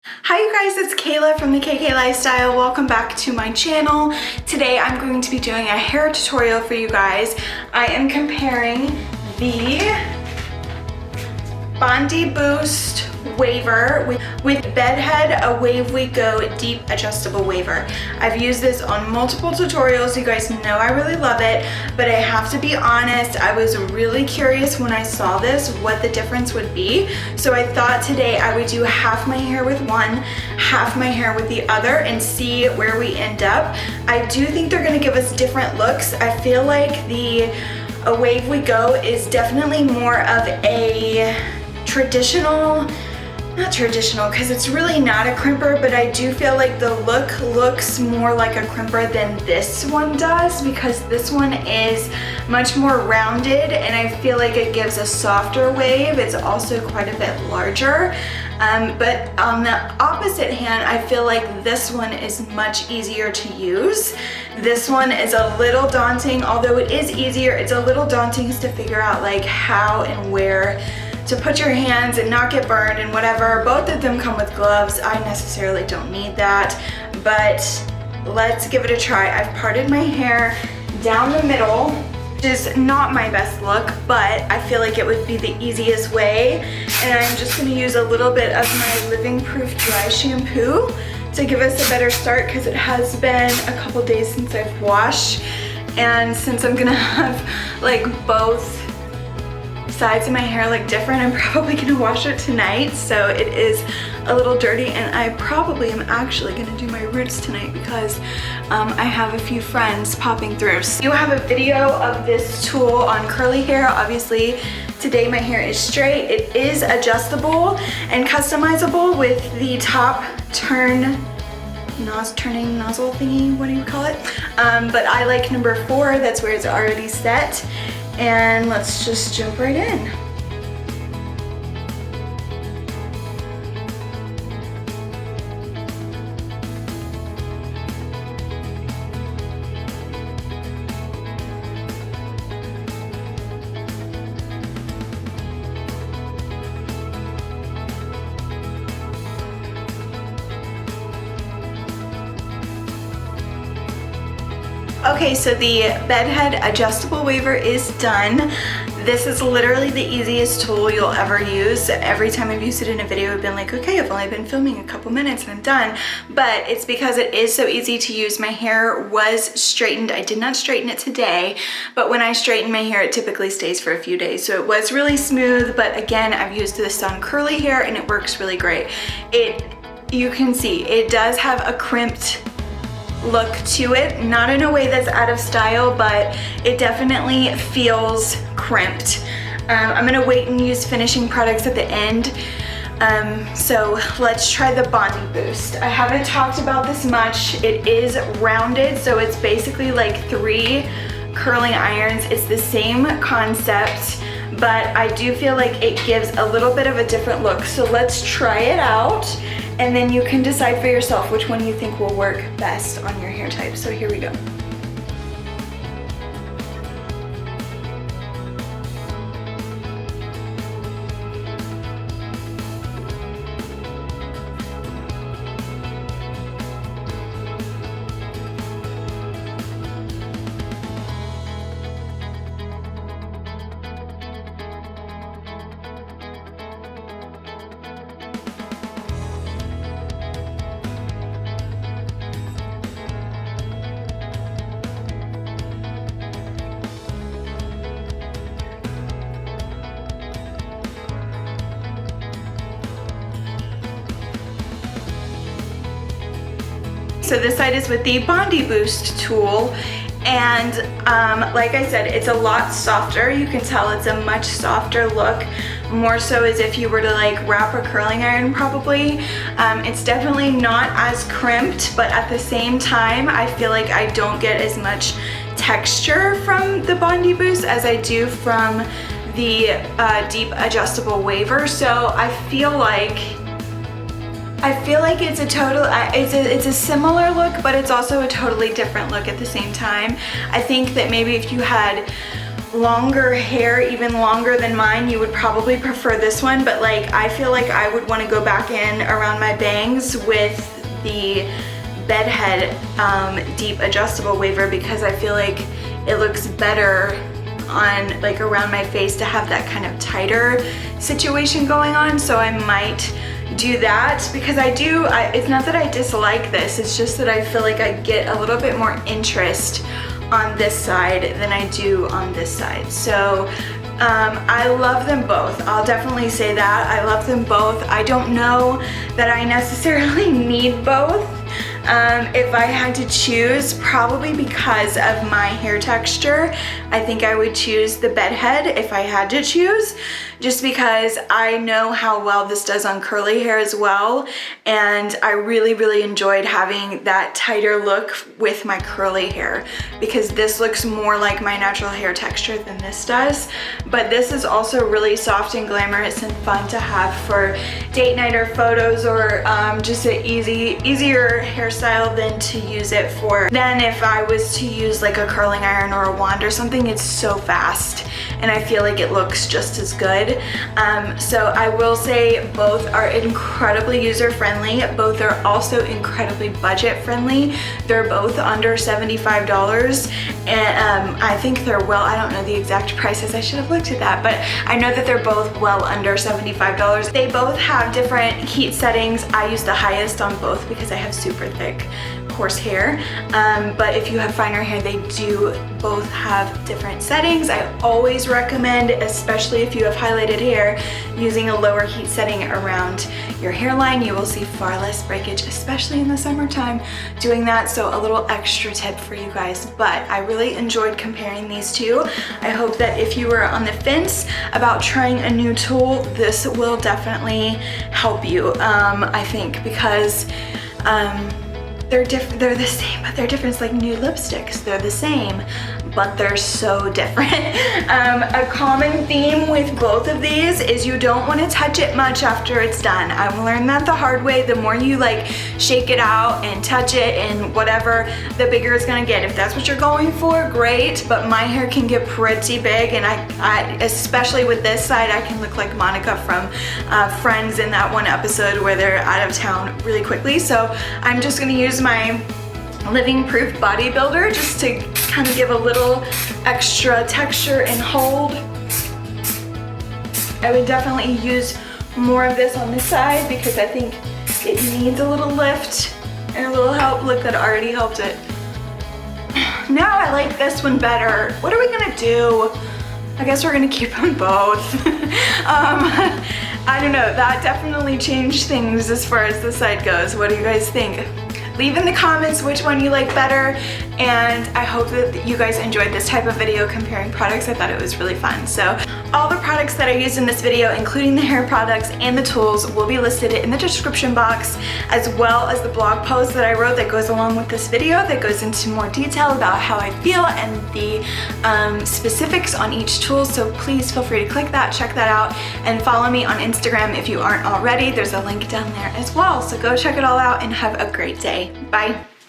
Hi you guys, it's Kayla from the KK Lifestyle. Welcome back to my channel. Today I'm going to be doing a hair tutorial for you guys. I am comparing the Bondi Boost Waver with Bedhead Wave Wand Deep Adjustable Waver. I've used this on multiple tutorials. You guys know I really love it, but I have to be honest, I was really curious when I saw this what the difference would be. So I thought today I would do half my hair with one, half my hair with the other, and see where we end up. I do think they're gonna give us different looks. I feel like the Wave Wand is definitely more of a not traditional because it's really not a crimper, but I do feel like the look looks more like a crimper than this one does, because this one is much more rounded and I feel like it gives a softer wave. It's also quite a bit larger, but on the opposite hand, I feel like this one is much easier to use. This one is a little daunting, although it is easier, it's a little daunting to figure out like how and where to put your hands and not get burned and whatever. Both of them come with gloves. I necessarily don't need that, but let's give it a try. I've parted my hair down the middle, which is not my best look, but I feel like it would be the easiest way. And I'm just gonna use a little bit of my Living Proof dry shampoo to give us a better start, because it has been a couple days since I've washed. And since I'm gonna have like both sides of my hair look different, I'm probably gonna wash it tonight, so it is a little dirty, and I probably am actually gonna do my roots tonight because I have a few friends popping through. So you have a video of this tool on curly hair. Obviously today my hair is straight. It is adjustable and customizable with the top turning nozzle thingy, what do you call it? But I like number 4, that's where it's already set. And let's just jump right in. Okay, so the Bedhead Adjustable Waver is done. This is literally the easiest tool you'll ever use. Every time I've used it in a video, I've been like, okay, I've only been filming a couple minutes and I'm done. But it's because it is so easy to use. My hair was straightened. I did not straighten it today, but when I straighten my hair, it typically stays for a few days. So it was really smooth, but again, I've used this on curly hair and it works really great. You can see, it does have a crimped look to it, not in a way that's out of style, but it definitely feels crimped. I'm gonna wait and use finishing products at the end. So let's try the Bondi Boost. I haven't talked about this much. It is rounded, so it's basically like 3 curling irons. It's the same concept, but I do feel like it gives a little bit of a different look. So let's try it out, and then you can decide for yourself which one you think will work best on your hair type. So here we go. So this side is with the Bondi Boost tool, and like I said, it's a lot softer. You can tell it's a much softer look, more so as if you were to like wrap a curling iron probably. It's definitely not as crimped, but at the same time, I feel like I don't get as much texture from the Bondi Boost as I do from the Deep Adjustable Waver. So I feel like it's a similar look, but it's also a totally different look at the same time. I think that maybe if you had longer hair, even longer than mine, you would probably prefer this one, but like I feel like I would want to go back in around my bangs with the Bedhead Deep Adjustable Waver, because I feel like it looks better on like around my face to have that kind of tighter situation going on. So I might do that, because it's not that I dislike this, it's just that I feel like I get a little bit more interest on this side than I do on this side. So I love them both. I'll definitely say that. I love them both. I don't know that I necessarily need both. If I had to choose, probably because of my hair texture, I think I would choose the Bedhead if I had to choose, just because I know how well this does on curly hair as well, and I really enjoyed having that tighter look with my curly hair, because this looks more like my natural hair texture than this does. But this is also really soft and glamorous and fun to have for date night or photos, or just an easier hairstyle than to use it for. Then if I was to use like a curling iron or a wand or something, it's so fast and I feel like it looks just as good. So I will say both are incredibly user-friendly. Both are also incredibly budget-friendly. They're both under $75, and I think they're well, I don't know the exact prices, I should have looked at that, but I know that they're both well under $75. They both have different heat settings. I use the highest on both because I have super thick, coarse hair, but if you have finer hair, they do both have different settings. I always recommend, especially if you have highlighted hair, using a lower heat setting around your hairline. You will see far less breakage, especially in the summertime, doing that. So a little extra tip for you guys, but I really enjoyed comparing these two. I hope that if you were on the fence about trying a new tool, this will definitely help you, I think, because they're the same, but they're different. It's like new lipsticks. They're the same, but they're so different. A common theme with both of these is you don't want to touch it much after it's done. I've learned that the hard way. The more you like shake it out and touch it and whatever, the bigger it's gonna get. If that's what you're going for, great, but my hair can get pretty big, and I especially with this side, I can look like Monica from Friends in that one episode where they're out of town really quickly. So I'm just gonna use my Living Proof Bodybuilder just to kind of give a little extra texture and hold. I would definitely use more of this on this side because I think it needs a little lift and a little help. Look, that already helped it. Now I like this one better. What are we gonna do? I guess we're gonna keep them both. I don't know, that definitely changed things as far as the side goes. What do you guys think? Leave in the comments which one you like better, and I hope that you guys enjoyed this type of video comparing products. I thought it was really fun. So all the products that I used in this video, including the hair products and the tools, will be listed in the description box, as well as the blog post that I wrote that goes along with this video that goes into more detail about how I feel and the specifics on each tool. So please feel free to click that, check that out, and follow me on Instagram if you aren't already. There's a link down there as well. So go check it all out and have a great day. Bye.